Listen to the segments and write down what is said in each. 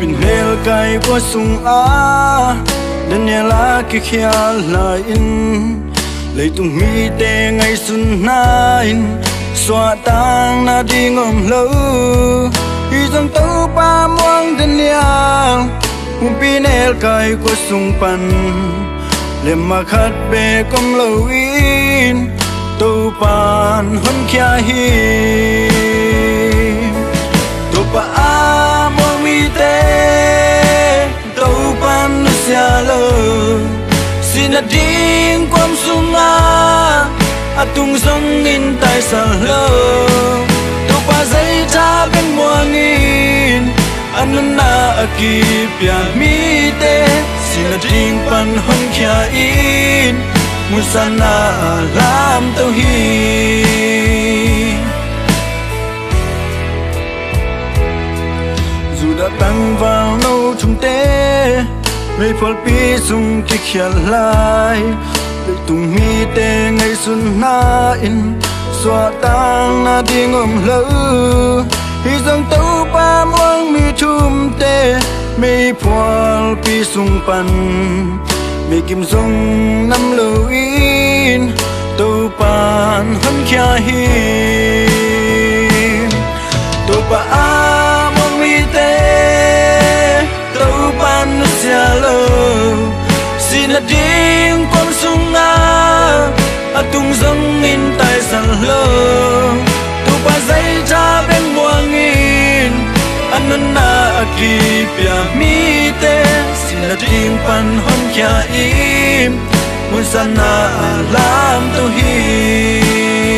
pin hel kai qua sung a Daniela ki khia la in lấy tung mi te ngày xuân nain xóa tang na đi ngom lâu hi dòng tàu pa muang Daniel pin hel kai qua sung pan lem ma khat be kom lâu in tàu pan hon khia hi tàu pa a muang mi te tàu pan nu sia lo xin a ding quam sunga atung song in tai sa lo tàu pa dây cha bên muang in an na akipya mi te xin a ding pan hon khia in musana lam tàu hi dù đã tăng vào nâu chung tế mấy phật bi dùng kịch hiện lại để tung mi tê ngày xuân na in xóa tăng na đi ngom lỡ hi dòng tàu ba muang mi chum tê mấy phật bi dùng pan mấy kim dùng năm lâu in tàu pan hân khia hi tàu pa a muang mi tê tàu pan nu sia lo xin a ding quam sunga atung dong in tai san lo tàu pa dây cha bên muang in an na akipya mi te xin a ding pan hon khia im mun sana lam tàu hi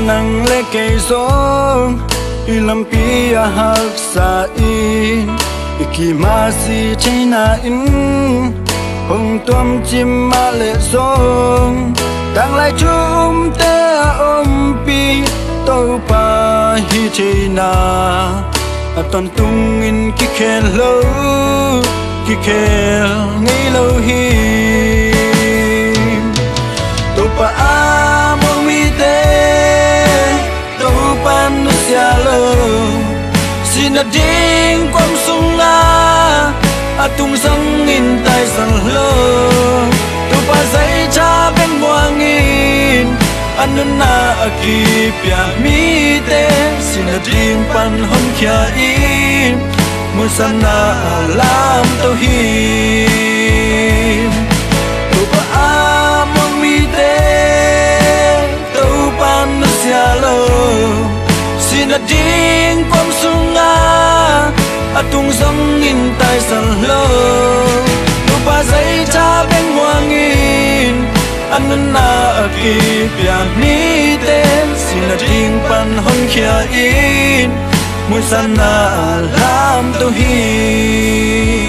nang le kei song ilam pi a hak sa in ikimasi china in hong tuam chim ma le song tang lai chum te a om pi to pa hi china a ton tung in ki khen lo ki khen ngei lo hi to pa a mo mi te pan nu sia lo xin a ding quam sunga atung sang in tai san lo tu pa dây cha bên muang in an na akipya mi te xin a ding pan hon khia in mun sana lam tàu hi tu pa a muang mi te tàu pan nu sia lo xin a ding quam sunga atung dong in tai san lo tu pa dây cha bên muang in an na akipya mi te xin a ding pan hon khia in mun sana lam tàu hi